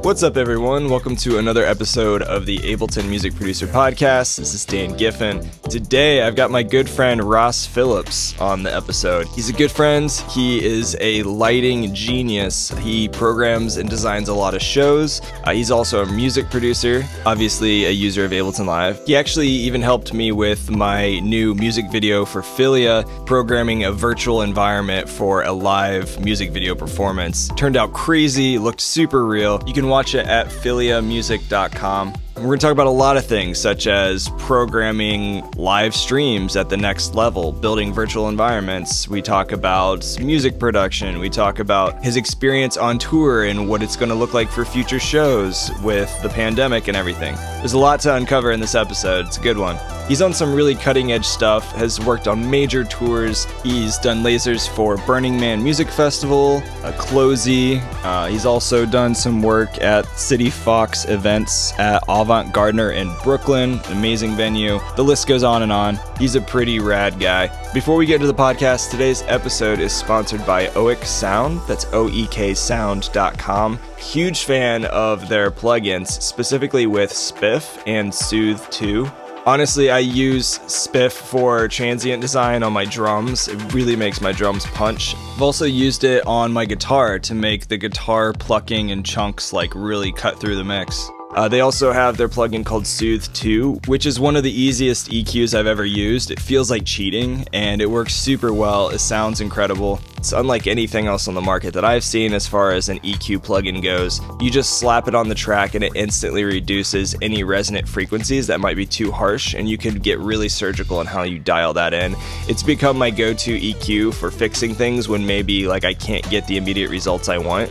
What's up, everyone? Welcome to another episode of the Ableton Music Producer Podcast. This is Dan Giffen. Today, I've got my good friend Ross Phillips on the episode. He's a good friend. He is a lighting genius. He programs and designs a lot of shows. He's also a music producer, obviously a user of Ableton Live. He actually even helped me with my new music video for Philia, programming a virtual environment for a live music video performance. Turned out crazy, looked super real. You can watch it at philiamusic.com. We're going to talk about a lot of things, such as programming live streams at the next level, building virtual environments. We talk about music production. We talk about his experience on tour and what it's going to look like for future shows with the pandemic and everything. There's a lot to uncover in this episode. It's a good one. He's on some really cutting-edge stuff, has worked on major tours. He's done lasers for Burning Man Music Festival, Closey. He's also done some work at City Fox events at Avant Gardner in Brooklyn, an amazing venue. The list goes on and on. He's a pretty rad guy. Before we get to the podcast, today's episode is sponsored by Oek Sound. That's oeksound.com. Huge fan of their plugins, specifically with Spiff and Soothe 2. Honestly, I use Spiff for transient design on my drums. It really makes my drums punch. I've also used it on my guitar to make the guitar plucking and chunks like really cut through the mix. They also have their plugin called Soothe 2, which is one of the easiest EQs I've ever used. It feels like cheating, and it works super well. It sounds incredible. It's unlike anything else on the market that I've seen as far as an EQ plugin goes. You just slap it on the track and it instantly reduces any resonant frequencies that might be too harsh, and you can get really surgical in how you dial that in. It's become my go-to EQ for fixing things when maybe like I can't get the immediate results I want.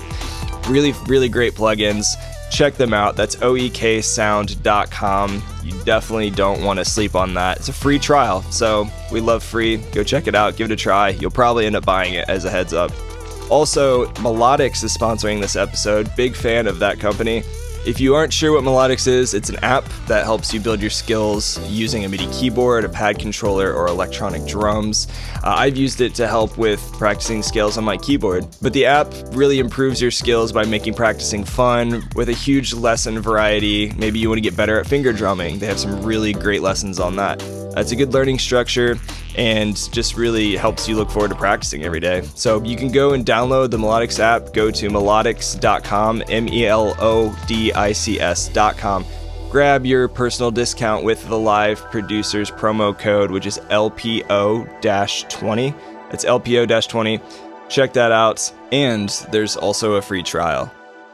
Really, really great plugins. Check them out. That's oeksound.com. You definitely don't want to sleep on that. It's a free trial, so we love free. Go check it out. Give it a try. You'll probably end up buying it as a heads up. Also, Melodics is sponsoring this episode. Big fan of that company. If you aren't sure what Melodics is, it's an app that helps you build your skills using a MIDI keyboard, a pad controller, or electronic drums. I've used it to help with practicing scales on my keyboard, but the app really improves your skills by making practicing fun with a huge lesson variety. Maybe you want to get better at finger drumming. They have some really great lessons on that. It's a good learning structure and just really helps you look forward to practicing every day. So you can go and download the Melodics app. Go to melodics.com, melodics.com. Grab your personal discount with the Live Producers promo code, which is LPO-20. It's LPO-20. Check that out. And there's also a free trial.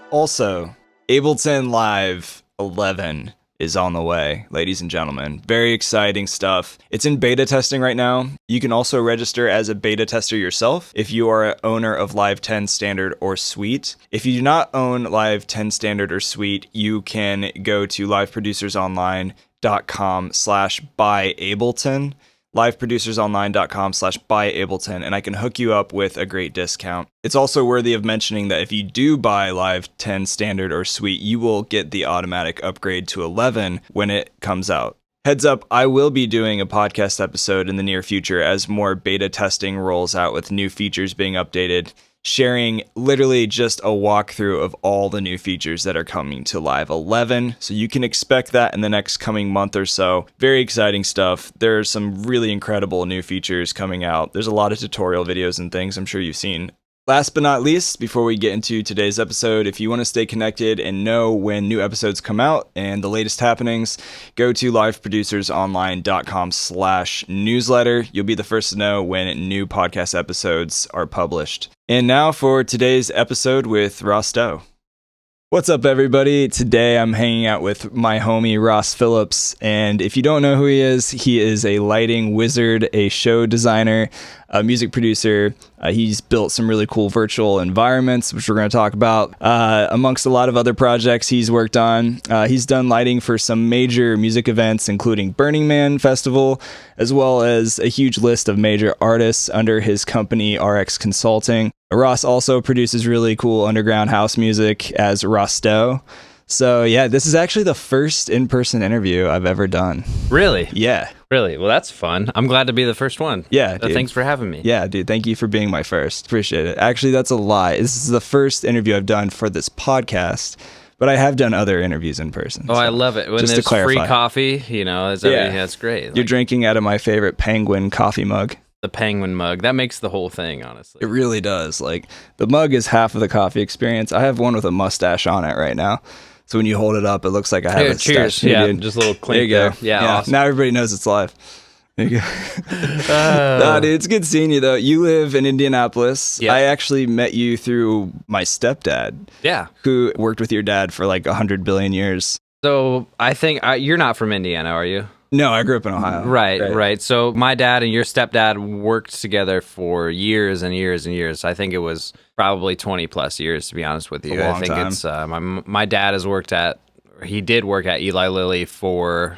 Also, Ableton Live 11 is on the way, ladies and gentlemen. Very exciting stuff. It's in beta testing right now. You can also register as a beta tester yourself if you are an owner of Live 10 Standard or Suite. If you do not own Live 10 Standard or Suite, you can go to liveproducersonline.com/buyableton. liveproducersonline.com/buyableton, and I can hook you up with a great discount. It's also worthy of mentioning that if you do buy Live 10 Standard or Suite, you will get the automatic upgrade to 11 when it comes out. Heads up, I will be doing a podcast episode in the near future as more beta testing rolls out with new features being updated, sharing literally just a walkthrough of all the new features that are coming to Live 11. So you can expect that in the next coming month or so. Very exciting stuff. There's some really incredible new features coming out. There's a lot of tutorial videos and things I'm sure you've seen. Last but not least, before we get into today's episode, if you want to stay connected and know when new episodes come out and the latest happenings, go to liveproducersonline.com/newsletter. You'll be the first to know when new podcast episodes are published. And now for today's episode with Rossteaux. What's up, everybody? Today I'm hanging out with my homie Ross Phillips, and if you don't know who he is a lighting wizard, a show designer, a music producer. He's built some really cool virtual environments, which we're going to talk about, amongst a lot of other projects he's worked on. He's done lighting for some major music events, including Burning Man Festival, as well as a huge list of major artists under his company, RX Consulting. Ross also produces really cool underground house music as Rossteaux. So yeah, this is actually the first in-person interview I've ever done. Really? Yeah. Really? Well, that's fun. I'm glad to be the first one. Yeah, dude. Thanks for having me. Yeah, dude. Thank you for being my first. Appreciate it. Actually, that's a lie. This is the first interview I've done for this podcast. But I have done other interviews in person. Oh, so. I love it. When just there's free coffee, that's great. You're drinking out of my favorite Penguin coffee mug. The Penguin mug. That makes the whole thing, honestly. It really does. Like, the mug is half of the coffee experience. I have one with a mustache on it right now. So when you hold it up, it looks like I have a cheers. Yeah, just a little clink there. Yeah, awesome. Now everybody knows it's live. There you go. Nah, dude, it's good seeing you, though. You live in Indianapolis. Yep. I actually met you through my stepdad. Yeah. Who worked with your dad for like 100 billion years. So I think you're not from Indiana, are you? No, I grew up in Ohio. Right. So my dad and your stepdad worked together for years and years and years. I think it was probably 20 plus years, to be honest with you. I think time. It's my dad he did work at Eli Lilly for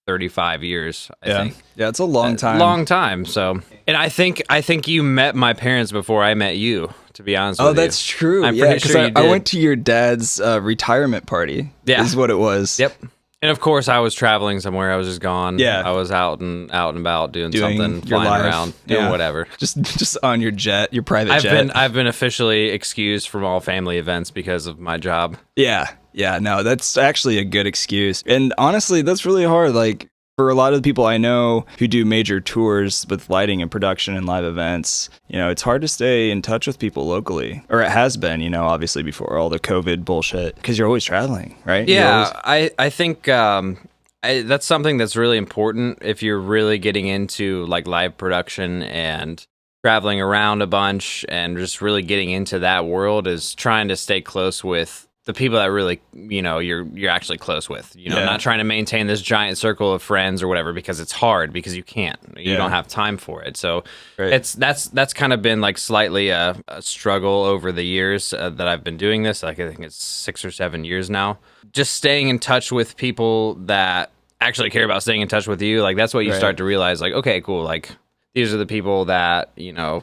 35 years, I think. Yeah, it's a long time. Long time. So, and I think you met my parents before I met you, to be honest with you. Oh, that's true. I'm pretty sure you did. I went to your dad's retirement party. Yeah. Is what it was. Yep. And of course, I was traveling somewhere. I was just gone. Yeah. I was out and about doing something, flying around, doing whatever. Just on your jet, your private jet. I've been officially excused from all family events because of my job. Yeah. No, that's actually a good excuse. And honestly, that's really hard. Like, for a lot of the people I know who do major tours with lighting and production and live events, it's hard to stay in touch with people locally. Or it has been, obviously before all the COVID bullshit, because you're always traveling, right? Yeah, I think that's something that's really important if you're really getting into like live production and traveling around a bunch and just really getting into that world, is trying to stay close with the people that really, you're actually close with, not trying to maintain this giant circle of friends or whatever, because it's hard, because you can't, you don't have time for it. So that's kind of been like slightly a struggle over the years that I've been doing this. Like, I think it's 6 or 7 years now. Just staying in touch with people that actually care about staying in touch with you. Like, that's what you start to realize, like, okay, cool. Like, these are the people that,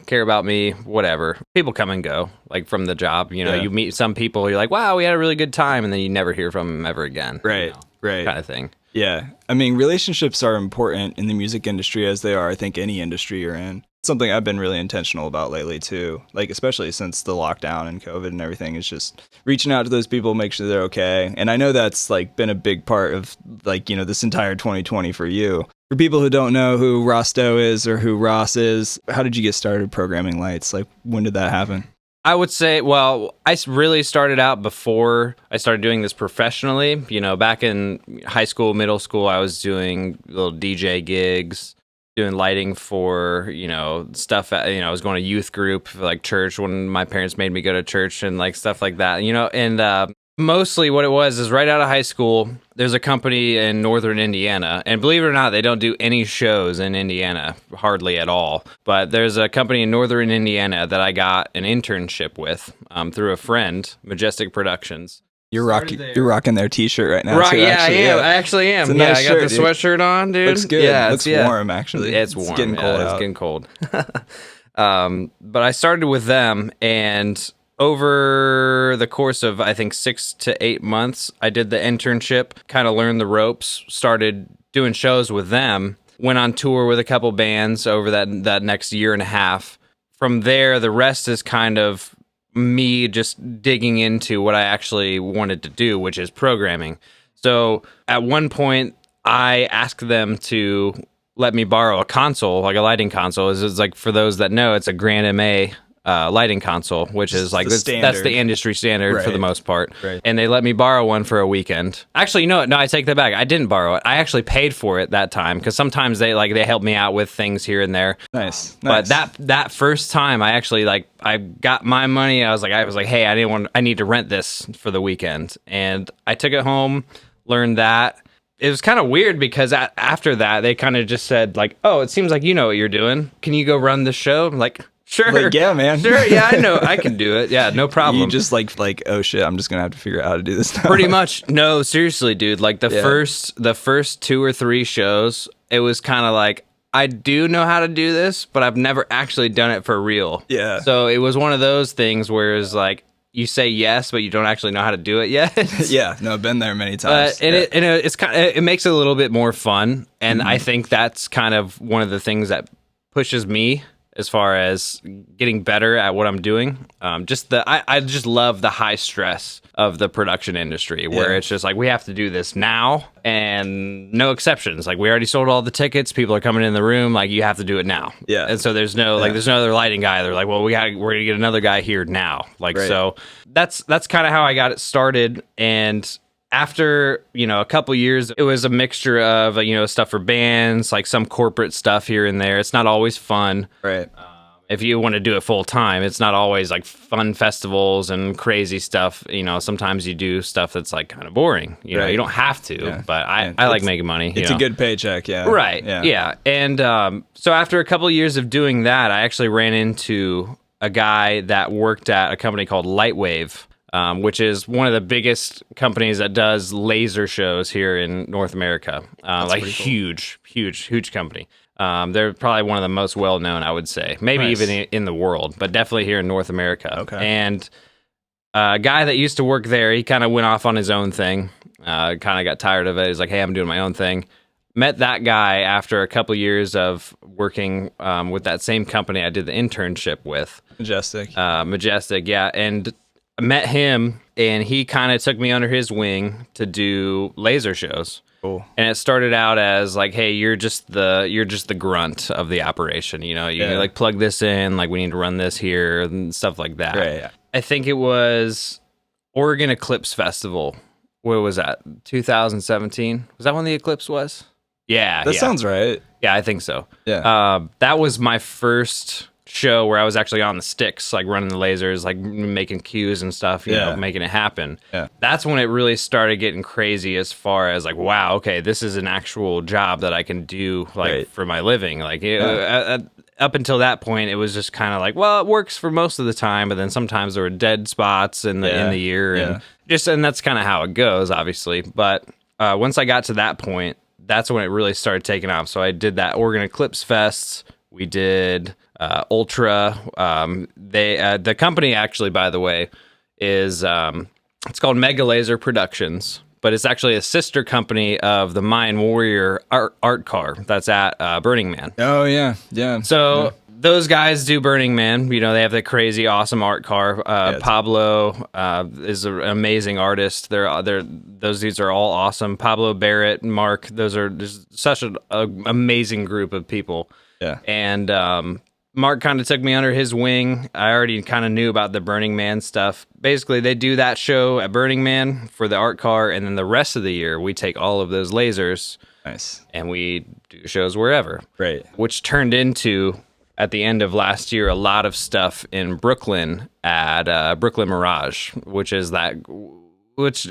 care about me, whatever. People come and go, like, from the job. You meet some people, you're like, wow, we had a really good time, and then you never hear from them ever again. Right. Kind of thing. Yeah. I mean, relationships are important in the music industry, as they are, I think, any industry you're in. Something I've been really intentional about lately, too. Like, especially since the lockdown and COVID and everything, is just reaching out to those people, make sure they're okay. And I know that's, like, been a big part of, like, this entire 2020 for you. For people who don't know who Rossteaux is or who Ross is, how did you get started programming lights? Like, when did that happen? I would say, I really started out before I started doing this professionally. Back in high school, middle school, I was doing little DJ gigs, doing lighting for, stuff. I was going to youth group, like church, when my parents made me go to church and like stuff like that, and mostly what it was is right out of high school, there's a company in northern Indiana, and believe it or not, they don't do any shows in Indiana, hardly at all. But there's a company in northern Indiana that I got an internship with through a friend, Majestic Productions. You're rocking their t-shirt right now. Too, actually. I actually am. It's a nice I got shirt, the sweatshirt on, dude. Looks good. Yeah, looks warm, actually. It's warm. It's getting cold out. It's getting cold. But I started with them, and over the course of, I think, 6 to 8 months, I did the internship, kind of learned the ropes, started doing shows with them, went on tour with a couple bands over that next year and a half. From there, the rest is kind of me just digging into what I actually wanted to do, which is programming. So at one point, I asked them to let me borrow a console, like a lighting console. It's like, for those that know, it's a Grand MA lighting console, which is like that's the industry standard for the most part. Right. And they let me borrow one for a weekend. Actually, no, I take that back. I didn't borrow it. I actually paid for it that time, because sometimes they help me out with things here and there. Nice. But that first time, I actually I got my money. I was like, hey, I need to rent this for the weekend, and I took it home, learned that. It was kind of weird, because after that, they kind of just said, like, oh, it seems like you know what you're doing. Can you go run the show? I'm like, sure. Like, yeah, man. Sure, yeah, I know. I can do it. Yeah, no problem. You just like, oh shit, I'm just going to have to figure out how to do this now. Pretty much. No, seriously, dude. Like, the first 2 or 3 shows, it was kind of like, I do know how to do this, but I've never actually done it for real. Yeah. So it was one of those things where it's like, you say yes, but you don't actually know how to do it yet. Yeah, no, I've been there many times. It makes it a little bit more fun, and I think that's kind of one of the things that pushes me as far as getting better at what I'm doing. I just love the high stress of the production industry, where it's just like, we have to do this now and no exceptions. Like, we already sold all the tickets, people are coming in the room, like, you have to do it now. Yeah. And so there's no other lighting guy. They're like, well, we're gonna get another guy here now. Like, so that's kind of how I got it started. And after, a couple years, it was a mixture of, stuff for bands, like some corporate stuff here and there. It's not always fun. Right. If you want to do it full time, it's not always like fun festivals and crazy stuff. Sometimes you do stuff that's like kind of boring. You don't have to, but I like making money. It's a good paycheck, yeah. Right, yeah. And so after a couple of years of doing that, I actually ran into a guy that worked at a company called Lightwave, which is one of the biggest companies that does laser shows here in North America. Like cool. huge company. They're probably one of the most well-known, I would say. Maybe even in the world, but definitely here in North America. Okay. And a guy that used to work there, he kind of went off on his own thing. Kind of got tired of it. He's like, hey, I'm doing my own thing. Met that guy after a couple years of working with that same company I did the internship with. Majestic, yeah. And I met him, and he kind of took me under his wing to do laser shows. Cool. And it started out as like, hey, you're just the grunt of the operation. You like plug this in, like we need to run this here and stuff like that. Right. Yeah. I think it was Oregon Eclipse Festival. What was that? 2017? Was that when the Eclipse was? Yeah. That sounds right. Yeah, I think so. Yeah. That was my first show where I was actually on the sticks, like running the lasers, like making cues and stuff, you know, making it happen. Yeah. That's when it really started getting crazy as far as like, wow, okay, this is an actual job that I can do like for my living. Like up until that point, it was just kind of like, well, it works for most of the time, but then sometimes there were dead spots in the year and that's kind of how it goes, obviously. But once I got to that point, that's when it really started taking off. So I did that Oregon Eclipse Fest. We did Ultra. The company actually, by the way, is it's called Mega Laser Productions, but it's actually a sister company of the Mayan Warrior art car that's at Burning Man. Oh yeah. So those guys do Burning Man. They have that crazy, awesome art car. Pablo is an amazing artist. Those dudes are all awesome. Pablo, Barrett, Mark. Those are just such an amazing group of people. Yeah. And Mark kind of took me under his wing. I already kind of knew about the Burning Man stuff. Basically, they do that show at Burning Man for the art car, and then the rest of the year, we take all of those lasers. Nice. And we do shows wherever. Right. Which turned into, at the end of last year, a lot of stuff in Brooklyn at Brooklyn Mirage, which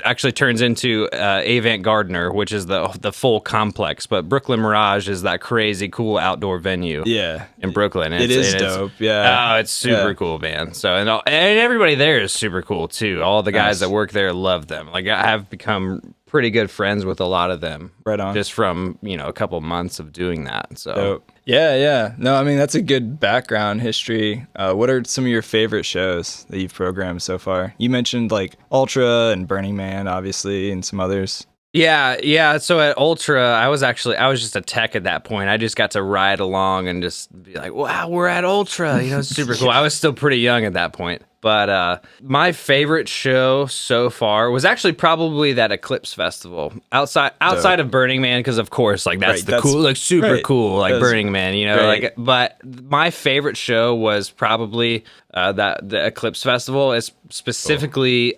actually turns into Avant Gardner, which is the full complex. But Brooklyn Mirage is that crazy cool outdoor venue. In Brooklyn. It is dope. It's super cool, man. So and everybody there is super cool too. All the guys that work there love them. Like, I have become pretty good friends with a lot of them. Right on. Just from a couple months of doing that. So. Dope. Yeah. No, I mean, that's a good background history. What are some of your favorite shows that you've programmed so far? You mentioned like Ultra and Burning Man, obviously, and some others. Yeah. So at Ultra, I was just a tech at that point. I just got to ride along and just be like, wow, we're at Ultra. It's super cool. I was still pretty young at that point. But my favorite show so far was actually probably that Eclipse Festival outside of Burning Man, because of course, like that's cool, like super cool, like Burning Man, like. But my favorite show was probably the Eclipse Festival. It's specifically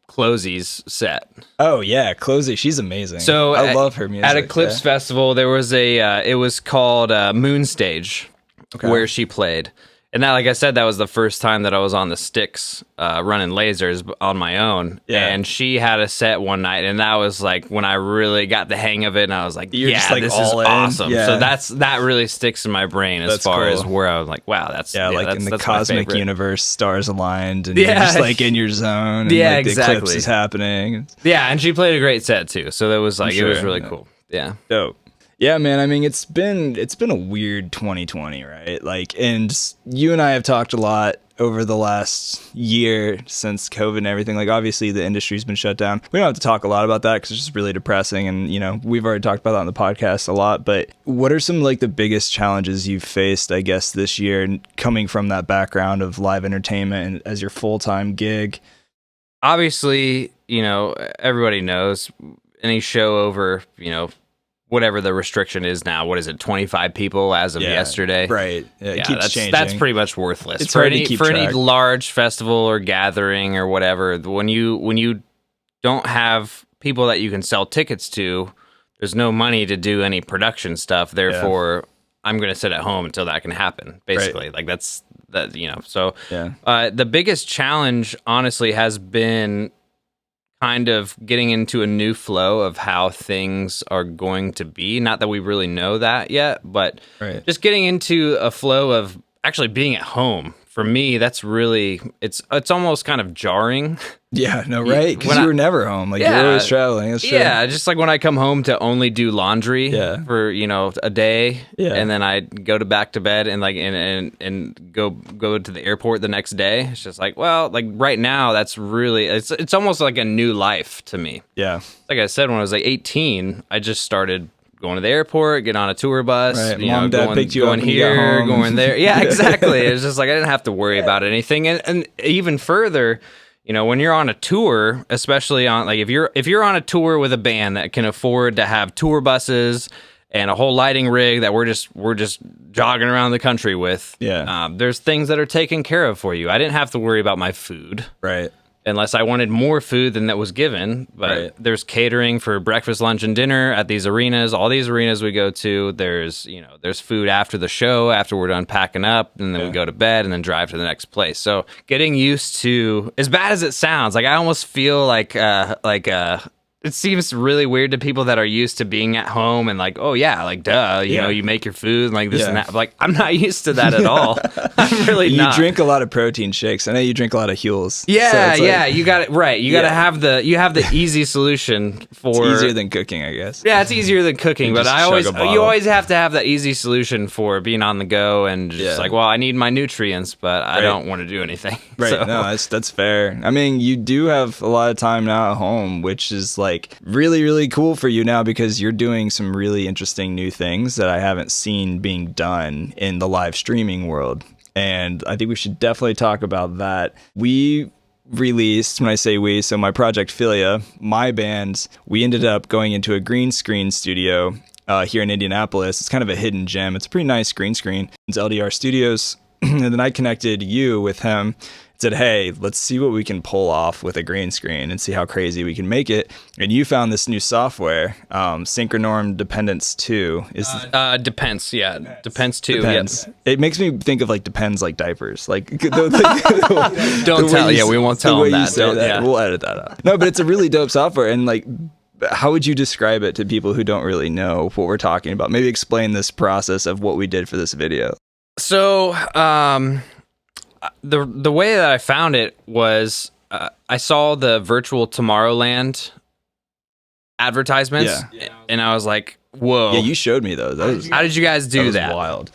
Closey's set. Oh yeah, Closey, she's amazing. So I love her music. At Eclipse Festival, there was it was called Moon Stage, where she played. And that, like I said, that was the first time that I was on the sticks running lasers on my own. Yeah. And she had a set one night, and that was like when I really got the hang of it, and I was like, this is awesome. Yeah. So that really sticks in my brain as far as where I was like, wow, that's in the cosmic universe, stars aligned, and you're just like in your zone, and like the eclipse is happening. Yeah, and she played a great set too. So that was like, it was really cool. Yeah. Dope. Yeah, man. I mean, it's been a weird 2020, right? Like, and you and I have talked a lot over the last year since COVID and everything. Like, obviously the industry's been shut down. We don't have to talk a lot about that because it's just really depressing. And, you know, we've already talked about that on the podcast a lot. But what are some like the biggest challenges you've faced, I guess, this year, coming from that background of live entertainment and as your full-time gig? Obviously, you know, everybody knows any show over, you know, whatever the restriction is now, what is it, 25 people as of yesterday? Right. Yeah, it keeps changing. That's pretty much worthless. It's hard to keep track. Any large festival or gathering or whatever, when you don't have people that you can sell tickets to, there's no money to do any production stuff. Therefore, I'm going to sit at home until that can happen, basically. Right. Like, that's that, you know. So the biggest challenge, honestly, has been kind of getting into a new flow of how things are going to be. Not that we really know that yet, but just getting into a flow of actually being at home. For me, that's really, it's almost kind of jarring. Yeah, no, right? Because you were never home. Like, you're always traveling. That's true. Yeah, just like when I come home to only do laundry for, you know, a day, and then I go back to bed and like and go to the airport the next day. It's just like, well, like right now, that's really, it's almost like a new life to me. Yeah. Like I said, when I was like 18, I just started going to the airport, get on a tour bus, right. you Mom, know, Dad picked you going up here, going there. Yeah, exactly. It's just like I didn't have to worry about anything. And even further, you know, when you're on a tour, especially on like if you're on a tour with a band that can afford to have tour buses and a whole lighting rig that we're just jogging around the country with, there's things that are taken care of for you. I didn't have to worry about my food. Right. Unless I wanted more food than that was given. But there's catering for breakfast, lunch, and dinner at these arenas. All these arenas we go to, there's food after the show, after we're done packing up, and then we go to bed and then drive to the next place. So getting used to, as bad as it sounds, like I almost feel like it seems really weird to people that are used to being at home and like, oh yeah, like duh, you know, you make your food and like this and that. Like, I'm not used to that at all. I'm really not. You drink a lot of protein shakes. I know you drink a lot of Huels. Yeah, so like, you got it right. You got to have the easy solution for. It's easier than cooking, I guess. Yeah, it's easier than cooking, but you always have to have that easy solution for being on the go and just like, well, I need my nutrients, but I don't want to do anything. Right. So. No, that's fair. I mean, you do have a lot of time now at home, which is like really, really cool for you now because you're doing some really interesting new things that I haven't seen being done in the live streaming world. And I think we should definitely talk about that. We released, when I say we, so my project Philia, my band, we ended up going into a green screen studio here in Indianapolis. It's kind of a hidden gem. It's a pretty nice green screen. It's LDR Studios. And then I connected you with him, said, hey, let's see what we can pull off with a green screen and see how crazy we can make it. And you found this new software, Synchronorm Dependence 2. Depends, yeah. Depends 2. Depends. Yep. It makes me think of like depends like diapers. Like don't tell. Yeah, we won't tell them that. We'll edit that out. No, but it's a really dope software. And like, how would you describe it to people who don't really know what we're talking about? Maybe explain this process of what we did for this video. So, the way that I found it was I saw the virtual Tomorrowland advertisements, and I was like, "Whoa!" Yeah, you showed me those. How did you guys do that? Wild.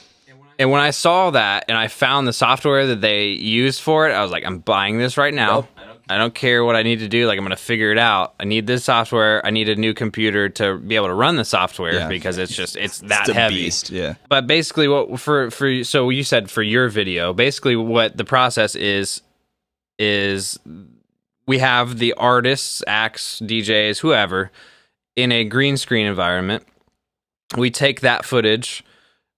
And when I saw that, and I found the software that they used for it, I was like, "I'm buying this right now." Yep. I don't care what I need to do. Like, I'm going to figure it out. I need this software. I need a new computer to be able to run the software because it's that heavy. Beast, yeah. But basically, what so you said for your video, basically what the process is we have the artists, acts, DJs, whoever, in a green screen environment. We take that footage,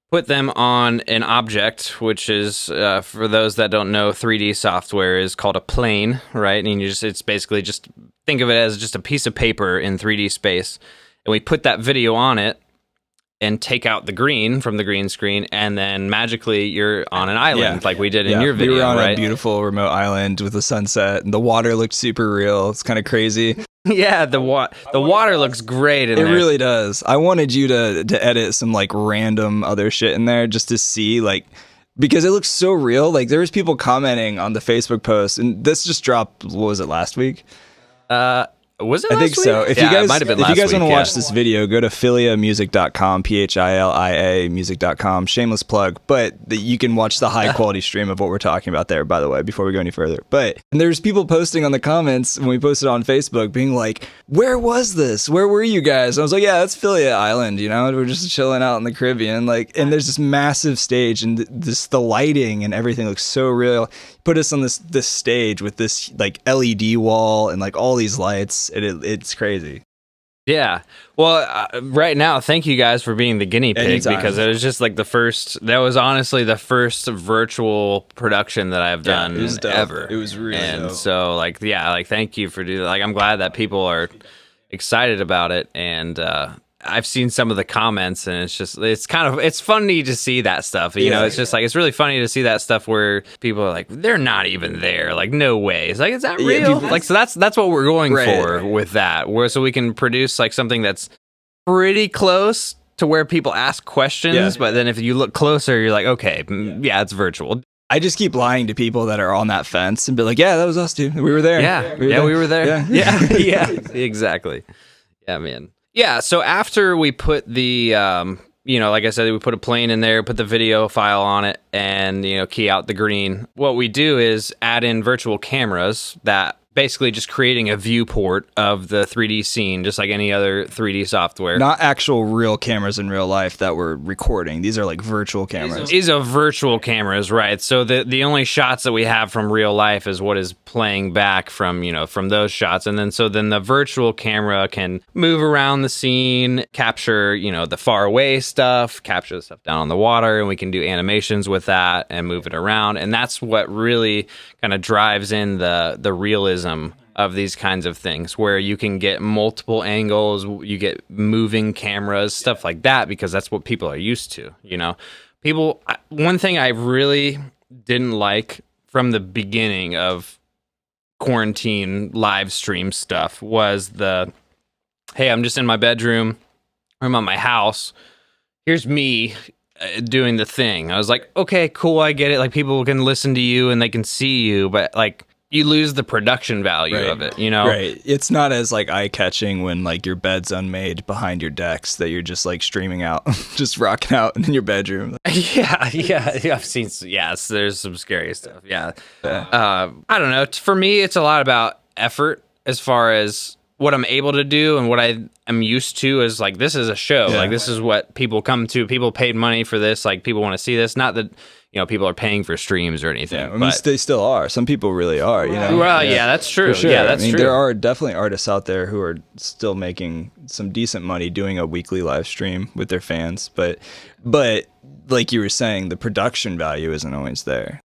put them on an object, which is, for those that don't know, 3D software is called a plane, right? And it's basically just, think of it as just a piece of paper in 3D space. And we put that video on it and take out the green from the green screen, and then magically you're on an island like we did in your video, we were on right? a beautiful remote island with the sunset, and the water looked super real. It's kind of crazy. Yeah, the water looks great in there. It really does. I wanted you to edit some like random other shit in there just to see like, because it looks so real. Like there was people commenting on the Facebook post, and this just dropped, what was it, last week? Was it I last think so. week? If Yeah, you guys, it might have been if you last guys want to week, watch this video, go to philiamusic.com, PHILIA music.com. Shameless plug, but you can watch the high quality stream of what we're talking about there, by the way, before we go any further. But and there's people posting on the comments when we posted on Facebook being like, where was this? Where were you guys? And I was like, yeah, that's Philia Island, you know, we're just chilling out in the Caribbean. Like, and there's this massive stage and the lighting and everything looks so real. Put us on this stage with this like LED wall and like all these lights. It's crazy. Yeah. Well, right now, thank you guys for being the guinea pig. Anytime. Because it was just like that was honestly the first virtual production that I've done it was dope. ever. It was really dope. So like, yeah, like thank you for doing that. Like, I'm glad that people are excited about it. And, I've seen some of the comments and it's funny to see that stuff. You know, it's just like, it's really funny to see that stuff where people are like, they're not even there. Like, no way. It's like, is that real? Like, so that's what we're going for with that. So we can produce like something that's pretty close to where people ask questions. Yeah. But then if you look closer, you're like, okay, yeah, it's virtual. I just keep lying to people that are on that fence and be like, yeah, that was us too. We were there. Yeah. We were there. Yeah, exactly. Yeah, man. Yeah, so after we put the, like I said, we put a plane in there, put the video file on it, and, key out the green. What we do is add in virtual cameras that basically just creating a viewport of the 3D scene, just like any other 3D software. Not actual real cameras in real life that we're recording. These are like virtual cameras. These are virtual cameras, right? So the only shots that we have from real life is what is playing back from those shots. And then the virtual camera can move around the scene, capture, the far away stuff, capture the stuff down on the water, and we can do animations with that and move it around. And that's what really kind of drives in the realism of these kinds of things, where you can get multiple angles, you get moving cameras, stuff like that, because that's what people are used to. One thing I really didn't like from the beginning of quarantine live stream stuff was hey, I'm just in my bedroom, I'm at my house, here's me doing the thing. I was like, okay, cool, I get it. Like, people can listen to you and they can see you, but like, you lose the production value of it, Right. It's not as like eye-catching when like your bed's unmade behind your decks that you're just like streaming out, just rocking out in your bedroom. Yeah. I've seen. Yes, there's some scary stuff. Yeah. I don't know. For me, it's a lot about effort as far as what I'm able to do and what I am used to is like, this is a show. Yeah. Like, this is what people come to. People paid money for this. Like, people want to see this. Not that, people are paying for streams or anything. Yeah, I mean, they still are. Some people really are, Well, yeah, that's true. For sure. Yeah, that's true. There are definitely artists out there who are still making some decent money doing a weekly live stream with their fans. But like you were saying, the production value isn't always there.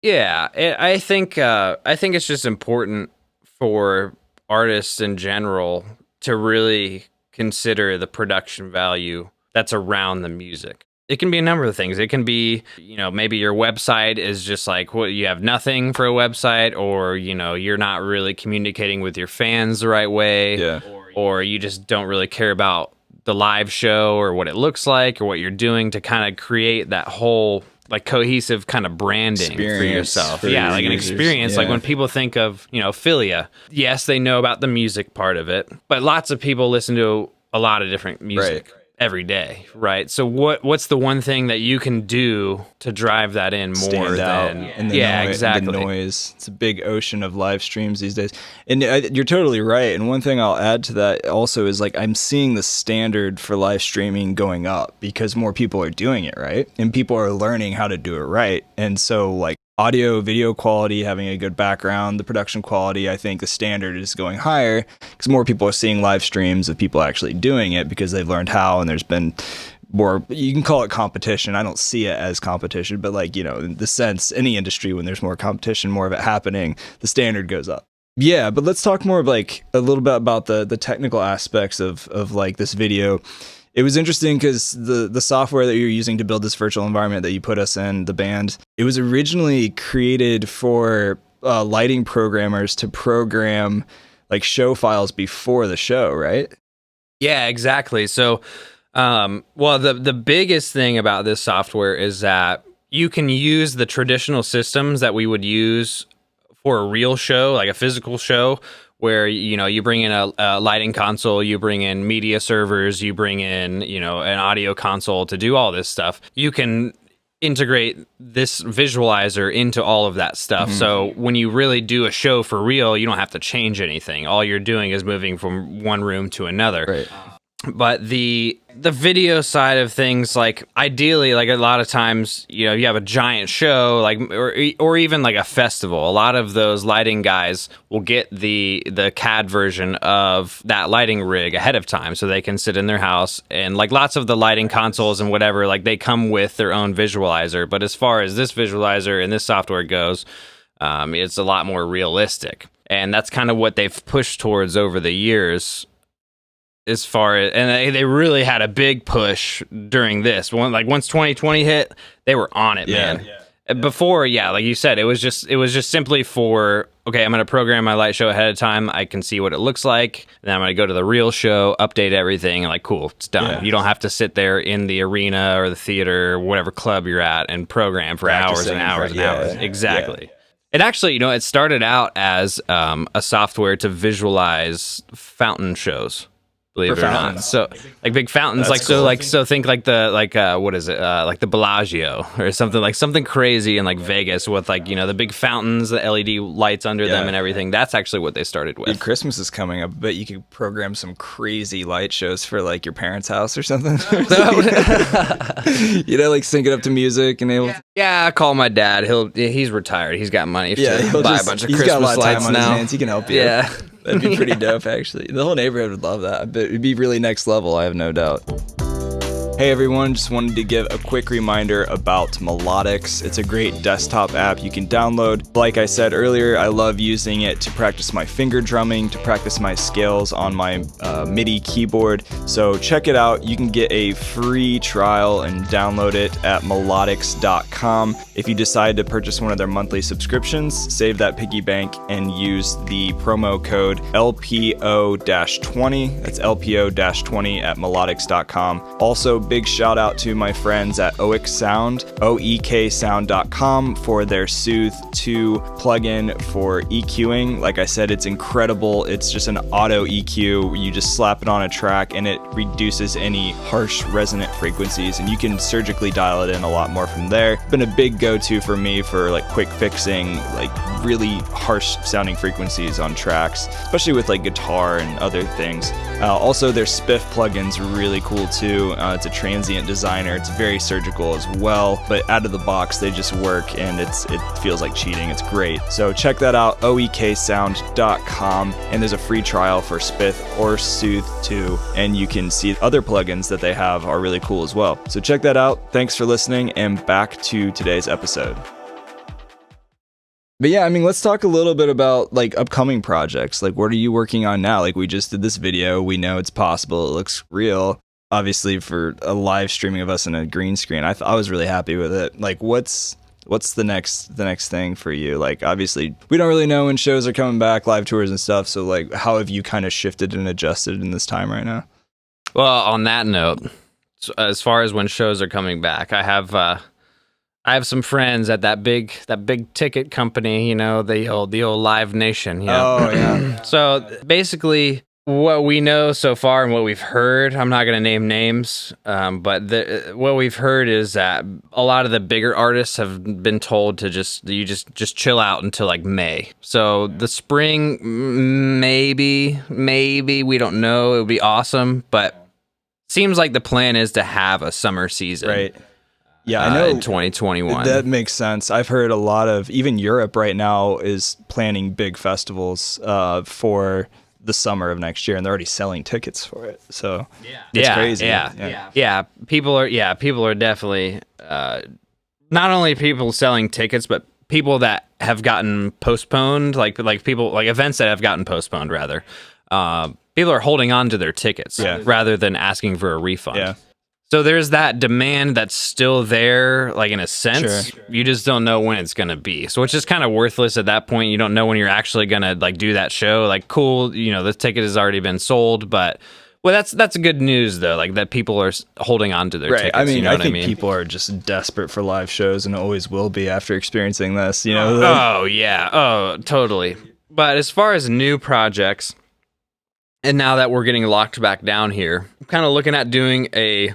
Yeah, I think it's just important for artists in general to really consider the production value that's around the music. It can be a number of things. It can be, maybe your website is just like, you have nothing for a website, or, you're not really communicating with your fans the right way, yeah. Or you just don't really care about the live show or what it looks like or what you're doing to kind of create that whole like cohesive kind of branding for yourself. For like an experience. Yeah. Like when people think of, Philia, yes, they know about the music part of it, but lots of people listen to a lot of different music every day, right? So what's the one thing that you can do to drive that in more Stand out than in the exactly the noise? It's a big ocean of live streams these days, and you're totally right. And one thing I'll add to that also is like I'm seeing the standard for live streaming going up because more people are doing it right, and people are learning how to do it right. And so like audio, video quality, having a good background, the production quality, I think the standard is going higher because more people are seeing live streams of people actually doing it because they've learned how, and there's been more, you can call it competition. I don't see it as competition, but like, in the sense, any industry, when there's more competition, more of it happening, the standard goes up. Yeah, but let's talk more of like a little bit about the technical aspects of like this video. It was interesting because the software that you're using to build this virtual environment that you put us in, the band, it was originally created for lighting programmers to program like show files before the show, right? Yeah, exactly. So, the biggest thing about this software is that you can use the traditional systems that we would use for a real show, like a physical show, where, you know, you bring in a lighting console, you bring in media servers, you bring in, you know, an audio console to do all this stuff. You can integrate this visualizer into all of that stuff. So when you really do a show for real, you don't have to change anything. All you're doing is moving from one room to another. Right. But the video side of things, like ideally, like a lot of times, you know, you have a giant show, like or even like a festival. A lot of those lighting guys will get the CAD version of that lighting rig ahead of time, so they can sit in their house. And like lots of the lighting consoles and whatever, like they come with their own visualizer. But as far as this visualizer and this software goes, it's a lot more realistic, and that's kind of what they've pushed towards over the years. As far as, and they really had a big push during this one, like once 2020 hit, they were on it, man. Before, like you said, it was just simply for, okay, I'm going to program my light show ahead of time. I can see what it looks like. Then I'm going to go to the real show, update everything, and like, cool, it's done. Yeah. You don't have to sit there in the arena or the theater or whatever club you're at and program for hours and hours and hours. Exactly. Yeah. It actually, you know, it started out as a software to visualize fountain shows. Believe it or not. So like big fountains. That's like cool. So think like the what is it? Like the Bellagio or something crazy in like Vegas with like, you know, the big fountains, the LED lights under them and everything. That's actually what they started with. Dude, Christmas is coming up, but you could program some crazy light shows for like your parents' house or something. You know, like sync it up to music and able. Yeah, I call my dad. He's retired. He's got money to buy a bunch of Christmas lights now. His hands. He can help you. Yeah. That'd be pretty dope, actually. The whole neighborhood would love that. It'd be really next level, I have no doubt. Hey everyone, just wanted to give a quick reminder about Melodics. It's a great desktop app you can download. Like I said earlier, I love using it to practice my finger drumming, to practice my scales on my MIDI keyboard. So check it out. You can get a free trial and download it at melodics.com. If you decide to purchase one of their monthly subscriptions, save that piggy bank and use the promo code LPO-20. That's LPO-20 at melodics.com. Also, big shout out to my friends at OEK Sound, oeksound.com, for their Soothe 2 plugin for EQing. Like I said, it's incredible. It's just an auto EQ. You just slap it on a track and it reduces any harsh resonant frequencies, and you can surgically dial it in a lot more from there. It's been a big go-to for me for like quick fixing like really harsh sounding frequencies on tracks, especially with like guitar and other things. Also, their Spiff plugin's really cool too. It's a transient designer. It's very surgical as well, but out of the box they just work, and it feels like cheating. It's great. So check that out, oeksound.com, and there's a free trial for Spiff or Soothe 2, and you can see other plugins that they have are really cool as well. So check that out. Thanks for listening, and back to today's episode. But yeah, I mean, let's talk a little bit about like upcoming projects. Like, what are you working on now? Like, we just did this video. We know it's possible. It looks real. Obviously, for a live streaming of us in a green screen, I was really happy with it. Like, what's the next thing for you? Like, obviously, we don't really know when shows are coming back, live tours and stuff. So, like, how have you kind of shifted and adjusted in this time right now? Well, on that note, as far as when shows are coming back, I have some friends at that big ticket company, you know, the old Live Nation. You know? Oh yeah. So basically, what we know so far and what we've heard, I'm not going to name names, but what we've heard is that a lot of the bigger artists have been told to just chill out until like May. So the spring, maybe we don't know. It would be awesome, but seems like the plan is to have a summer season. Right. Yeah, I know. In 2021. That makes sense. I've heard a lot of, even Europe right now is planning big festivals for the summer of next year, and they're already selling tickets for it. So it's crazy. Yeah. People are definitely not only people selling tickets, but people that have gotten postponed, like people, like events that have gotten postponed rather. People are holding on to their tickets rather than asking for a refund. Yeah. So there's that demand that's still there, like in a sense. Sure. You just don't know when it's gonna be. So it's just kind of worthless at that point. You don't know when you're actually gonna like do that show. Like, cool, you know, the ticket has already been sold, but well, that's good news though. Like that people are holding on to their tickets. I mean, you know I think people are just desperate for live shows and always will be after experiencing this. You know. Oh yeah. Oh, totally. But as far as new projects, and now that we're getting locked back down here, I'm kind of looking at doing a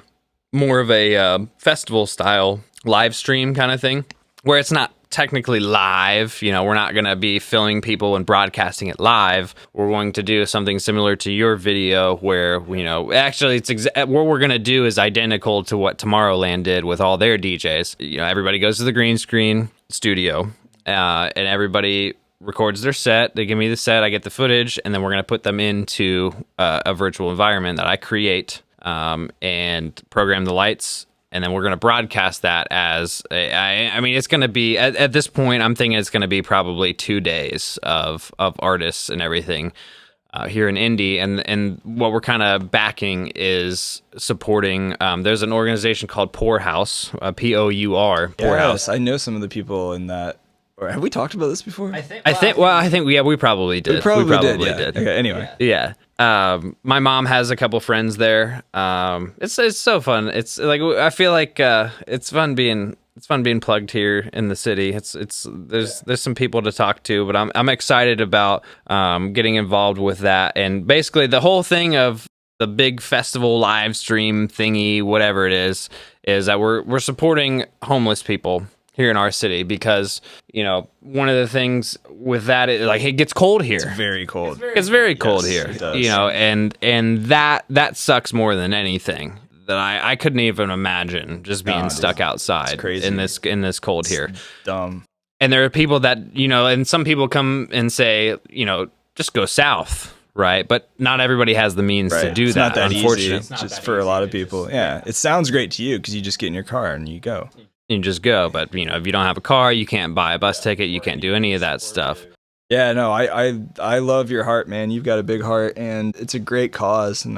more of a festival style live stream kind of thing, where it's not technically live. You know, we're not going to be filming people and broadcasting it live. We're going to do something similar to your video where, you know, actually it's what we're going to do is identical to what Tomorrowland did with all their DJs. You know, everybody goes to the green screen studio and everybody records their set. They give me the set, I get the footage, and then we're going to put them into a virtual environment that I create and program the lights. And then we're going to broadcast that as, I mean, it's going to be, at this point, I'm thinking it's going to be probably 2 days of artists and everything here in Indy. And what we're kind of backing is supporting, there's an organization called Poorhouse, P-O-U-R, Poorhouse. Yes, I know some of the people in that. Or have we talked about this before? I think we probably did. We probably did. did. Okay, anyway. Yeah. My mom has a couple friends there. It's so fun. It's like, I feel like it's fun being plugged here in the city. There's some people to talk to, but I'm excited about getting involved with that. And basically the whole thing of the big festival live stream thingy, whatever it is that we're supporting homeless people here in our city, because, you know, one of the things with that is, like, it gets cold here. It's very cold. It's very cold here. It does. You know, and that sucks more than anything. That I couldn't even imagine just being stuck outside in this cold here. Dumb. And there are people that, you know, and some people come and say, you know, just go south. Right, but not everybody has the means to do that. Not that unfortunately, easy. Just for a lot of people. Yeah, it sounds great to you because you just get in your car and you go. You just go, but you know, if you don't have a car, you can't buy a bus ticket, you can't do any of that stuff. Yeah, no, I love your heart, man. You've got a big heart, and it's a great cause. And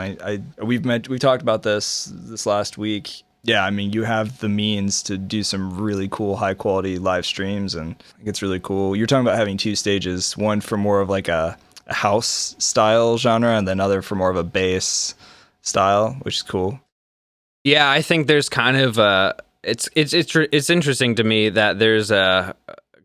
we talked about this last week. Yeah, I mean, you have the means to do some really cool, high quality live streams, and I think it's really cool. You're talking about having 2 stages, one for more of like a house style genre, and then other for more of a bass style, which is cool. Yeah, I think there's kind of it's interesting to me that there's a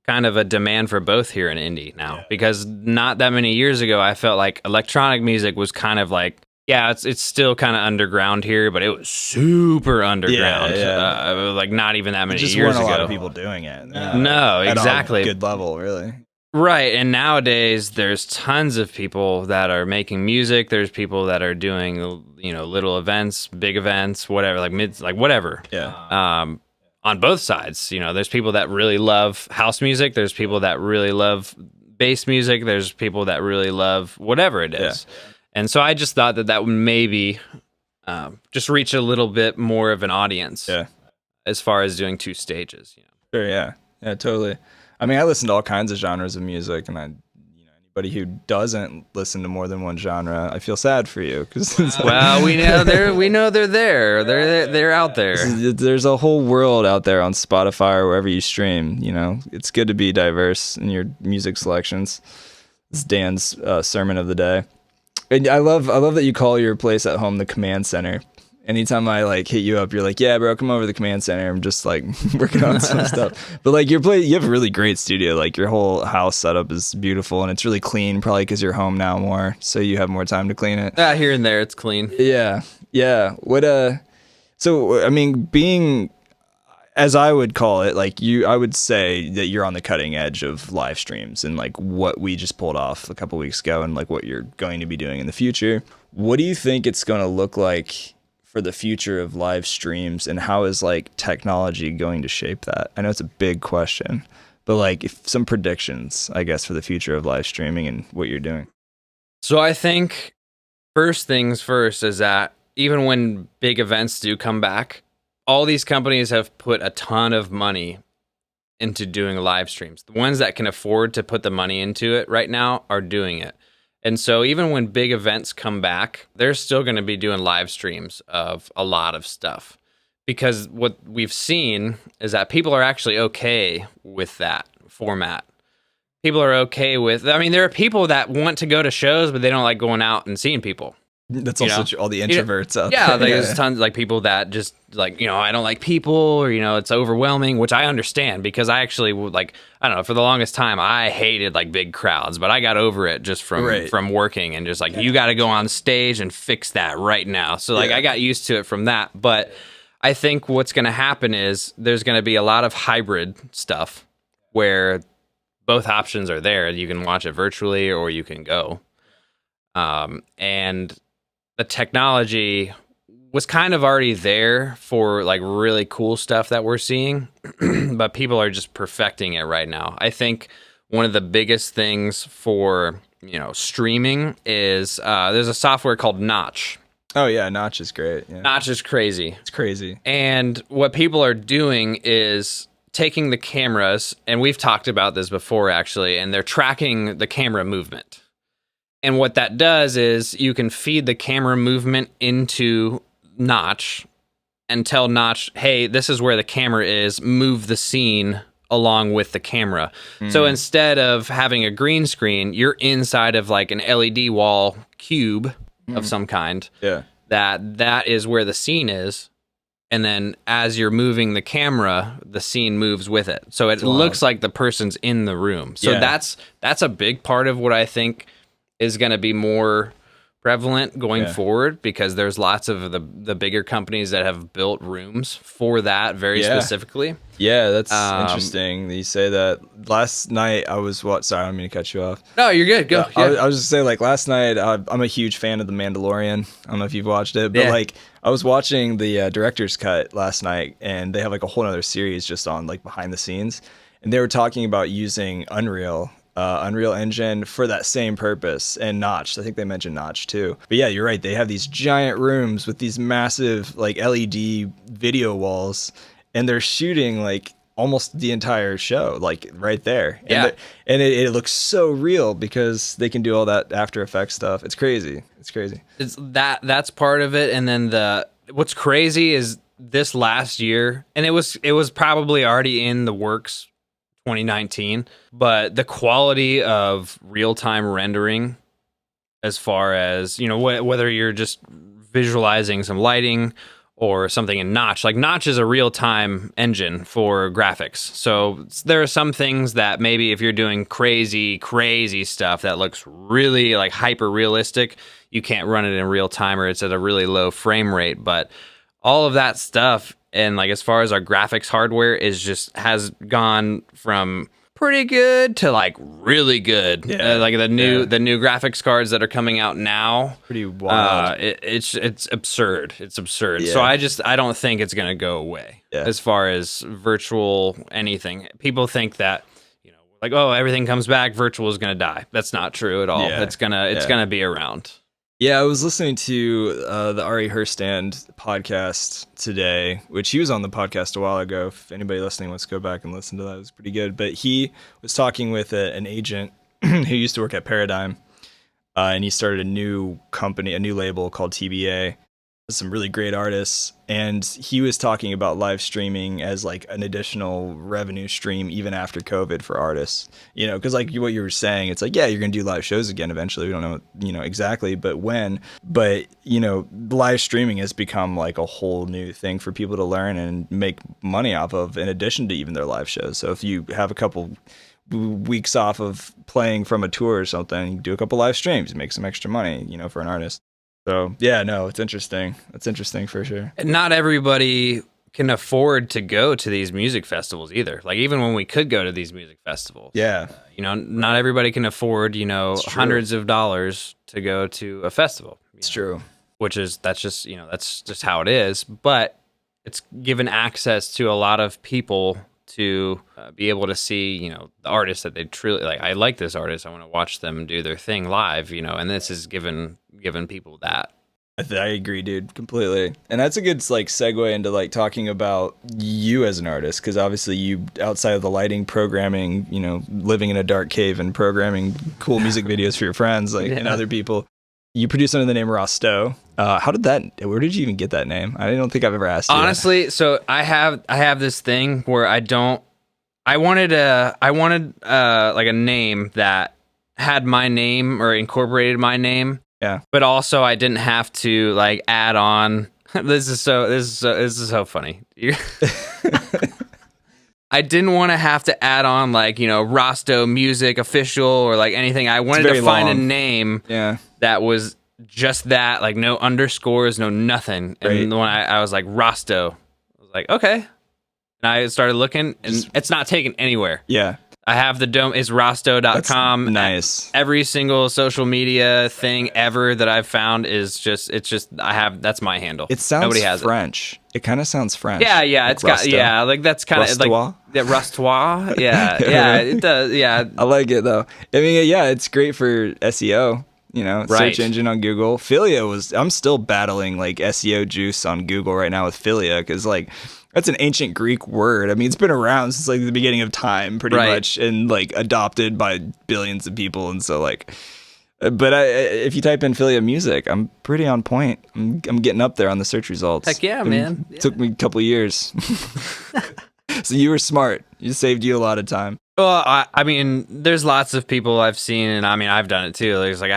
kind of a demand for both here in Indy now, because not that many years ago I felt like electronic music was kind of like, yeah, it's still kind of underground here, but it was super underground. Like not even that many years ago. Just weren't a lot of people doing it. No, exactly. At a good level, really. Right, and nowadays there's tons of people that are making music. There's people that are doing, you know, little events, big events, whatever, like whatever. Yeah. On both sides, you know, there's people that really love house music. There's people that really love bass music. There's people that really love whatever it is. Yeah. And so I just thought that would maybe just reach a little bit more of an audience. Yeah. As far as doing 2 stages, you know. Sure. Yeah. Yeah. Totally. I mean, I listen to all kinds of genres of music, and anybody who doesn't listen to more than one genre, I feel sad for you, because well, we know they're there, they're out there. There's a whole world out there on Spotify or wherever you stream. You know, it's good to be diverse in your music selections. This is Dan's sermon of the day, and I love that you call your place at home the command center. Anytime I like hit you up, you're like, yeah, bro, come over to the command center. I'm just like working on some stuff. But like you have a really great studio. Like your whole house setup is beautiful, and it's really clean, probably because you're home now more, so you have more time to clean it. Here and there, it's clean. Yeah. So I mean, being, as I would call it, like I would say that you're on the cutting edge of live streams and like what we just pulled off a couple weeks ago, and like what you're going to be doing in the future. What do you think it's going to look like for the future of live streams, and how is like technology going to shape that? I know it's a big question, but like some predictions, I guess, for the future of live streaming and what you're doing. So I think first things first is that even when big events do come back, all these companies have put a ton of money into doing live streams. The ones that can afford to put the money into it right now are doing it. And so even when big events come back, they're still going to be doing live streams of a lot of stuff, because what we've seen is that people are actually okay with that format. People are okay with, I mean, there are people that want to go to shows, but they don't like going out and seeing people. That's also all the introverts out yeah, there. there's tons like people that just like, I don't like people, or it's overwhelming, which I understand, because I actually would like, I don't know, for the longest time I hated like big crowds, but I got over it just from working, and just like, you got to go on stage and fix that right now. So like I got used to it from that. But I think what's going to happen is there's going to be a lot of hybrid stuff where both options are there. You can watch it virtually or you can go. And the technology was kind of already there for like really cool stuff that we're seeing, but people are just perfecting it right now. I think one of the biggest things for, streaming is there's a software called Notch. Oh yeah, Notch is great. Yeah. Notch is crazy. It's crazy. And what people are doing is taking the cameras, and we've talked about this before actually, and they're tracking the camera movement. And what that does is you can feed the camera movement into Notch and tell Notch, hey, this is where the camera is, move the scene along with the camera. So instead of having a green screen, you're inside of like an LED wall cube of some kind. Yeah. That is where the scene is. And then as you're moving the camera, the scene moves with it. So it looks like the person's in the room. So that's a big part of what I think is going to be more prevalent going forward, because there's lots of the bigger companies that have built rooms for that very specifically. Yeah, that's interesting that you say that. Last night I was sorry, I don't mean to cut you off. No, you're good. Go. I was just saying, like, last night I'm a huge fan of The Mandalorian. I don't know if you've watched it, but like I was watching the director's cut last night, and they have like a whole other series just on like behind the scenes, and they were talking about using Unreal Engine for that same purpose, and Notch. I think they mentioned Notch too. But yeah, you're right. They have these giant rooms with these massive like LED video walls, and they're shooting like almost the entire show, like right there. And it looks so real because they can do all that After Effects stuff. It's crazy. It's that's part of it. And then what's crazy is this last year, and it was probably already in the works 2019, but the quality of real-time rendering, as far as whether you're just visualizing some lighting or something in Notch, like Notch is a real-time engine for graphics. So there are some things that maybe if you're doing crazy stuff that looks really like hyper realistic, you can't run it in real time, or it's at a really low frame rate. But all of that stuff, and like as far as our graphics hardware has gone from pretty good to like really good. Like the new graphics cards that are coming out now, pretty wild. It's absurd. It's absurd. So I don't think it's gonna go away as far as virtual anything. People think that like, oh, everything comes back, virtual is gonna die. That's not true at all. It's gonna be around. Yeah, I was listening to the Ari Herstand podcast today, which he was on the podcast a while ago. If anybody listening wants to go back and listen to that, it was pretty good. But he was talking with an agent who used to work at Paradigm, and he started a new company, a new label called TBA. Some really great artists, and he was talking about live streaming as like an additional revenue stream even after COVID for artists. Because like what you were saying, it's like, yeah, you're gonna do live shows again eventually. We don't know, exactly, but when. But live streaming has become like a whole new thing for people to learn and make money off of, in addition to even their live shows. So if you have a couple weeks off of playing from a tour or something, you do a couple live streams, make some extra money, for an artist. So, yeah, no, it's interesting. It's interesting for sure. Not everybody can afford to go to these music festivals either. Like, even when we could go to these music festivals. Yeah. Not everybody can afford, hundreds of dollars to go to a festival. It's true. That's just how it is. But it's given access to a lot of people to be able to see, the artists that they truly like. I like this artist. I want to watch them do their thing live, and this is given people that. I agree, dude, completely. And that's a good like segue into like talking about you as an artist, because obviously you, outside of the lighting, programming, living in a dark cave and programming cool music videos for your friends and other people, you produce under the name Rossteaux. Where did you even get that name? I don't think I've ever asked you. Honestly, so I have this thing where I wanted like a name that had my name or incorporated my name. Yeah. But also I didn't have to like add on. This is so funny. I didn't want to have to add on like, Rossteaux Music Official or like anything. I wanted to find a name that was just that, like no underscores, no nothing. And when I was like Rossteaux, I was like, okay. And I started looking, and it's not taken anywhere. Yeah. I have the dome. It's Rossteaux.com. Nice. Every single social media thing ever that I've found is that's my handle. It sounds Nobody has French. It kind of sounds French. Yeah, like it's got, like that's kind of like Rossteaux. Yeah, it does. Yeah. I like it though. I mean, yeah, it's great for SEO. Search engine on Google. Philia I'm still battling like SEO juice on Google right now with Philia, because like that's an ancient Greek word. I mean, it's been around since like the beginning of time, pretty much, and like adopted by billions of people. And so like, but if you type in Philia music, I'm pretty on point. I'm getting up there on the search results. Heck yeah, man! It took me a couple years. So you were smart. It saved you a lot of time. Well, I mean, there's lots of people I've seen, and I mean, I've done it too. There's like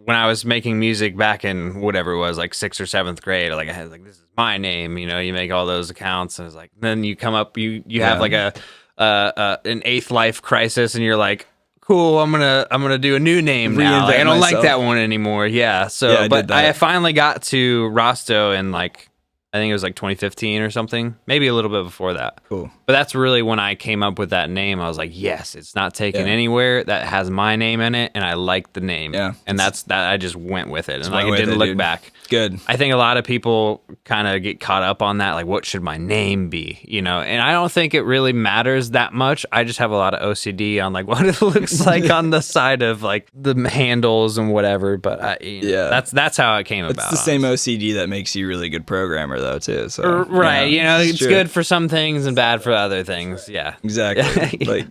when I was making music back in whatever it was, like 6th or 7th grade, like I had like, this is my name, you make all those accounts, and it's like, then you come up, you have like an 8th life crisis, and you're like, cool, I'm gonna do a new name now. Like, I don't like that one anymore. Yeah. So, but I finally got to Rossteaux in like, I think it was like 2015 or something, maybe a little bit before that. Cool. But that's really when I came up with that name. I was like, yes, it's not taken anywhere. That has my name in it, and I like the name. Yeah. And that's that. I just went with it, and like it didn't look back. Good. I think a lot of people kind of get caught up on that, like, what should my name be? And I don't think it really matters that much. I just have a lot of OCD on like what it looks like on the side of like the handles and whatever. But that's how it came about. It's the same OCD that makes you a really good programmer, though, too. So right, it's good for some things and bad for other things. Yeah, exactly. Like,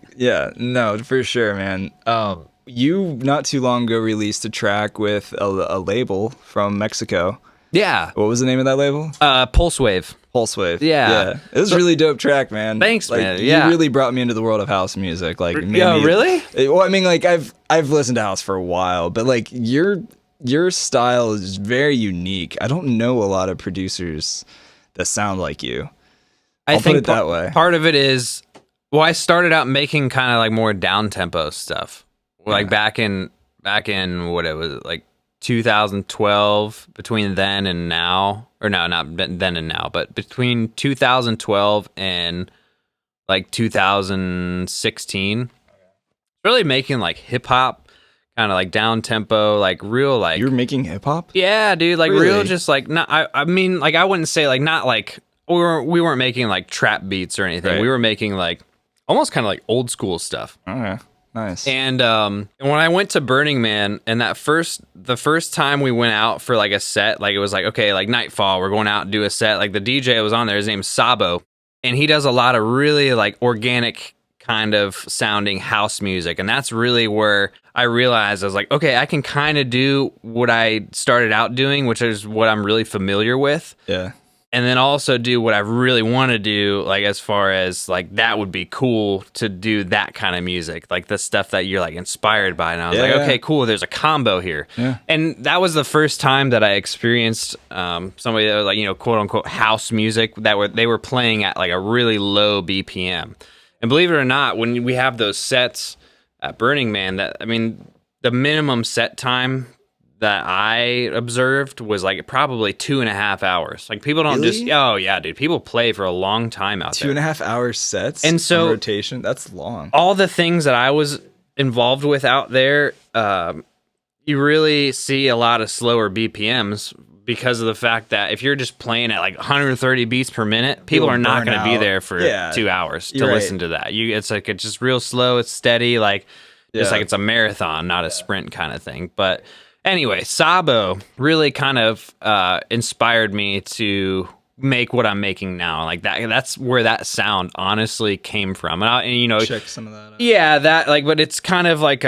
no, for sure, man. You not too long ago released a track with a label from Mexico. Yeah. What was the name of that label? Pulse Wave. Yeah. It was a really dope track, man. Thanks, like, man. Yeah. You really brought me into the world of house music. Like, really? Well, I mean, like I've listened to house for a while, but like your style is very unique. I don't know a lot of producers that sound like you. I'll put it that way. Part of it is, I started out making kind of like more down tempo stuff. Like back in what it was like 2012, between then and now, or no, not then and now, but between 2012 and like 2016, really making like hip hop, kind of like down tempo, like real like. You're making hip hop? Yeah, dude, like really? Real, just like not. I mean, like I wouldn't say like not like we weren't making like trap beats or anything. Right. We were making like almost kind of like old school stuff. Okay. Nice. And when I went to Burning Man, and the first time we went out for like a set, like it was like, okay, like nightfall, we're going out and do a set. Like the DJ was on there, his name's Sabo, and he does a lot of really like organic kind of sounding house music. And that's really where I realized I was like, okay, I can kind of do what I started out doing, which is what I'm really familiar with. Yeah. And then also do what I really want to do, like as far as like that would be cool to do that kind of music, like the stuff that you're like inspired by. And I was like, okay, cool, there's a combo here. Yeah. And that was the first time that I experienced somebody that was like, quote unquote house music they were playing at like a really low BPM. And believe it or not, when we have those sets at Burning Man, the minimum set time that I observed was like probably 2.5 hours. Like people don't oh yeah, dude. People play for a long time out there. 2.5 hour sets and so rotation. That's long. All the things that I was involved with out there, you really see a lot of slower BPMs because of the fact that if you're just playing at like 130 beats per minute, people are not going to be there for 2 hours to listen to that. It's just real slow. It's steady, like just like it's a marathon, not a sprint kind of thing. But anyway, Sabo really kind of inspired me to make what I'm making now. Like that's where that sound honestly came from. And check some of that out. Yeah, that like, but it's kind of like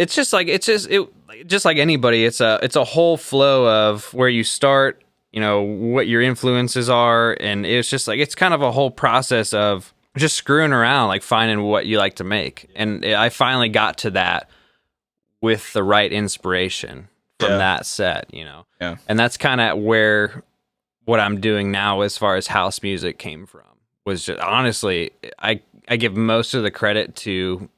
just like anybody. It's a whole flow of where you start, what your influences are, and it's just like it's kind of a whole process of just screwing around, like finding what you like to make. And I finally got to that with the right inspiration. from Yeah. that set, you know. Yeah. And that's kind of where what I'm doing now as far as house music came from. Was just honestly, I give most of the credit to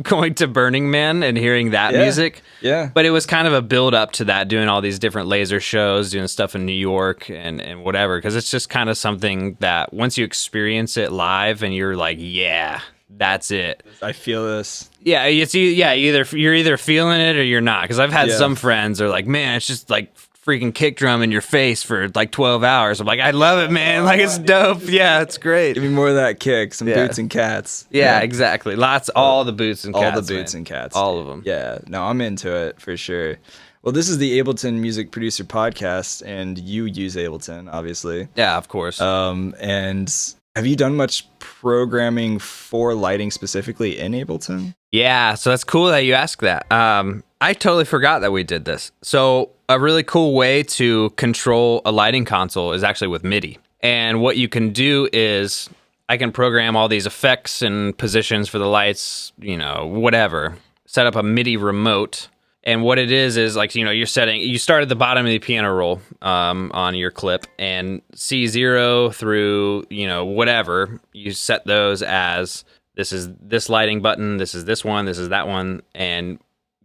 going to Burning Man and hearing that music. Yeah. But it was kind of a build up to that, doing all these different laser shows, doing stuff in New York and whatever, because it's just kind of something that once you experience it live and you're like, yeah, that's it. I feel this. Yeah, you're either feeling it or you're not. Because I've had some friends are like, man, it's just like freaking kick drum in your face for like 12 hours. I'm like, I love it, man. Like, it's dope. Yeah, it's great. Give me more of that kick. Some boots and cats. Yeah, exactly. All the boots and cats. All the boots and cats. All of them. Yeah. No, I'm into it for sure. Well, this is the Ableton Music Producer Podcast, and you use Ableton, obviously. Yeah, of course. And have you done much programming for lighting specifically in Ableton? Yeah, so that's cool that you asked that. I totally forgot that we did this. So a really cool way to control a lighting console is actually with MIDI. And what you can do is I can program all these effects and positions for the lights, you know, whatever. Set up a MIDI remote. And what it is like, you know, you start at the bottom of the piano roll on your clip, and C0 through, you know, whatever, you set those as this is this lighting button, this is this one, this is that one, and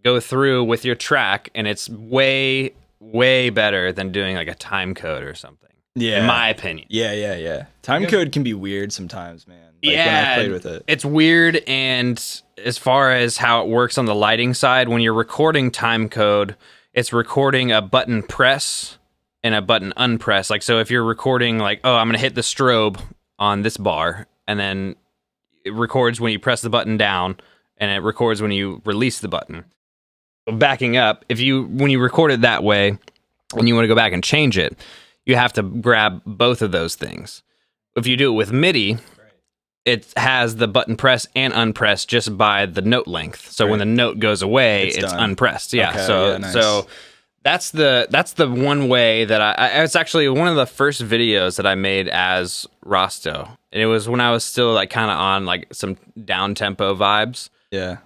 go through with your track, and it's way, way better than doing like a time code or something. Yeah. In my opinion. Yeah. Time code can be weird sometimes, man. Like when I played with it. It's weird, and as far as how it works on the lighting side, when you're recording time code, it's recording a button press and a button unpress. Like, so if you're recording like, oh, I'm going to hit the strobe on this bar, and then it records when you press the button down, and it records when you release the button. Backing up, when you record it that way, and you want to go back and change it, you have to grab both of those things. If you do it with MIDI, it has the button press and unpress just by the note length. So when the note goes away, it's unpressed. Yeah. Okay, nice. So that's the one way that it's actually one of the first videos that I made as Rossteaux. And it was when I was still like kind of on like some down tempo vibes. Yeah.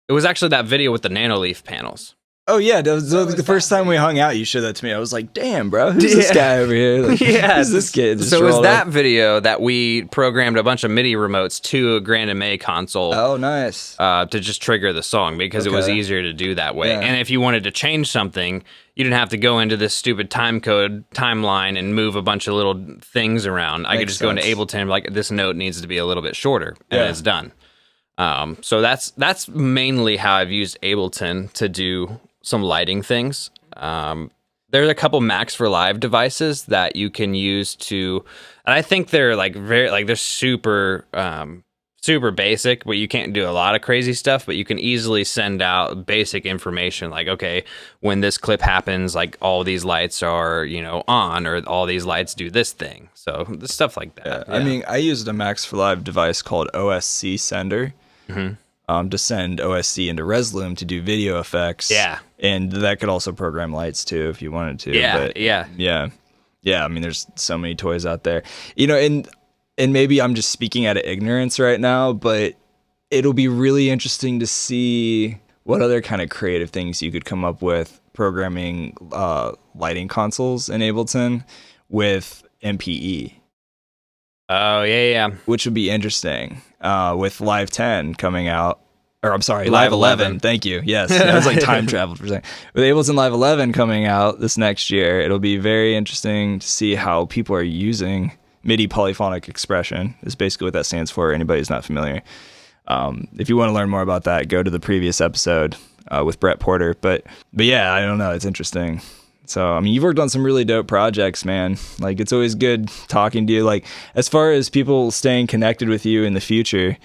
It was actually that video with the Nanoleaf panels. Oh yeah, the first time we hung out, you showed that to me. I was like, "Damn, bro, who's this guy over here? Like, who's this kid?" So it was that video that we programmed a bunch of MIDI remotes to a Grand MA console. Oh, nice. To just trigger the song because it was easier to do that way. Yeah. And if you wanted to change something, you didn't have to go into this stupid time code timeline and move a bunch of little things around. I could just go into Ableton, like this note needs to be a little bit shorter, and it's done. So that's mainly how I've used Ableton to do some lighting things. There's a couple Max for Live devices that you can use to, and I think they're like they're super basic, but you can't do a lot of crazy stuff, but you can easily send out basic information like, okay, when this clip happens, like all these lights are, you know, on, or all these lights do this thing. So stuff like that. Yeah. I mean, I used a Max for Live device called OSC Sender. Mm-hmm. To send OSC into Resloom to do video effects. Yeah. And that could also program lights too if you wanted to. Yeah, but yeah. I mean, there's so many toys out there. You know, and maybe I'm just speaking out of ignorance right now, but it'll be really interesting to see what other kind of creative things you could come up with programming lighting consoles in Ableton with MPE. Oh, yeah. Which would be interesting. With Live 10 coming out, or I'm sorry, Live 11. Thank you. Yes, I was like time traveled for a second. With Ableton Live 11 coming out this next year, it'll be very interesting to see how people are using MIDI polyphonic expression. Is basically what that stands for. Anybody who's not familiar. If you want to learn more about that, go to the previous episode with Brett Porter. But yeah, I don't know. It's interesting. So, I mean, you've worked on some really dope projects, man. Like, it's always good talking to you. Like, as far as people staying connected with you in the future,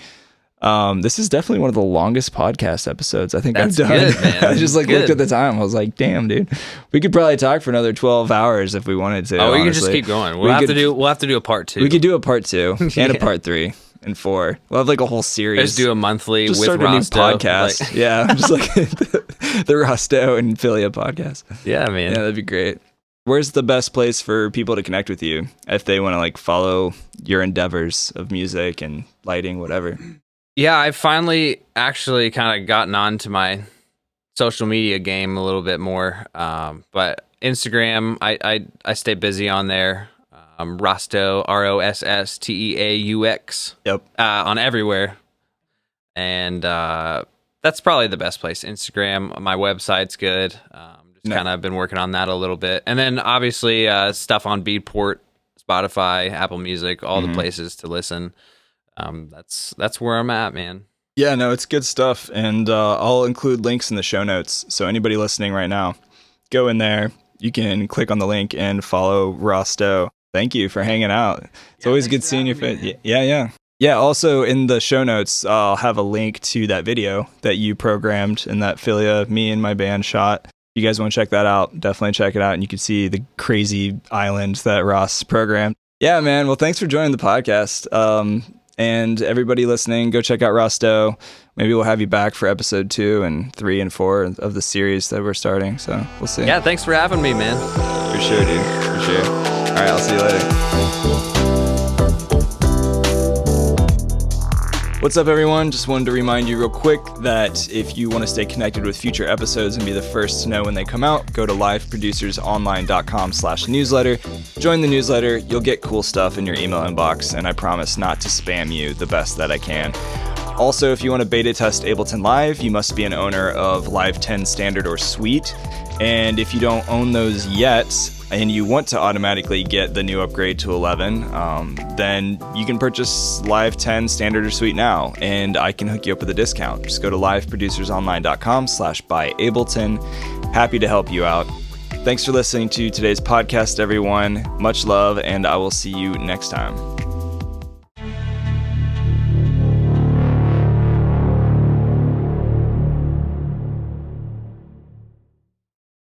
this is definitely one of the longest podcast episodes I think I've done. Good, man. I just, looked at the time. I was like, damn, dude. We could probably talk for another 12 hours if we wanted to. Oh, we can just keep going. We'll have to do a part 2. We could do a part 2 and a part 3. And 4. We'll have like a whole series. Just do a monthly just with start a Rossteaux. new podcast. Like. Yeah, just like the Rossteaux and Philia podcast. Yeah, man. Yeah, that'd be great. Where's the best place for people to connect with you if they want to like follow your endeavors of music and lighting, whatever? Yeah, I've finally actually kind of gotten on to my social media game a little bit more. But Instagram, I stay busy on there. Rossteaux, Rossteaux. Yep. On everywhere. And that's probably the best place. Instagram, my website's good. Just kind of been working on that a little bit. And then obviously stuff on Beatport, Spotify, Apple Music, all the places to listen. That's where I'm at, man. Yeah, no, it's good stuff. And I'll include links in the show notes. So anybody listening right now, go in there. You can click on the link and follow Rossteaux. Thank you for hanging out. It's always good seeing your face. Yeah, also in the show notes, I'll have a link to that video that you programmed and that Philia, me and my band shot. If you guys want to check that out, definitely check it out. And you can see the crazy island that Ross programmed. Yeah, man. Well, thanks for joining the podcast. And everybody listening, go check out Rossteaux. Maybe we'll have you back for episode 2 and 3 and 4 of the series that we're starting. So we'll see. Yeah, thanks for having me, man. For sure, dude. For sure. All right, I'll see you later. What's up, everyone? Just wanted to remind you real quick that if you want to stay connected with future episodes and be the first to know when they come out, go to liveproducersonline.com/newsletter. Join the newsletter. You'll get cool stuff in your email inbox, and I promise not to spam you the best that I can. Also, if you want to beta test Ableton Live, you must be an owner of Live 10 Standard or Suite. And if you don't own those yet, and you want to automatically get the new upgrade to 11, then you can purchase Live 10 Standard or Suite now, and I can hook you up with a discount. Just go to liveproducersonline.com/buyableton. Happy to help you out. Thanks for listening to today's podcast, everyone. Much love, and I will see you next time.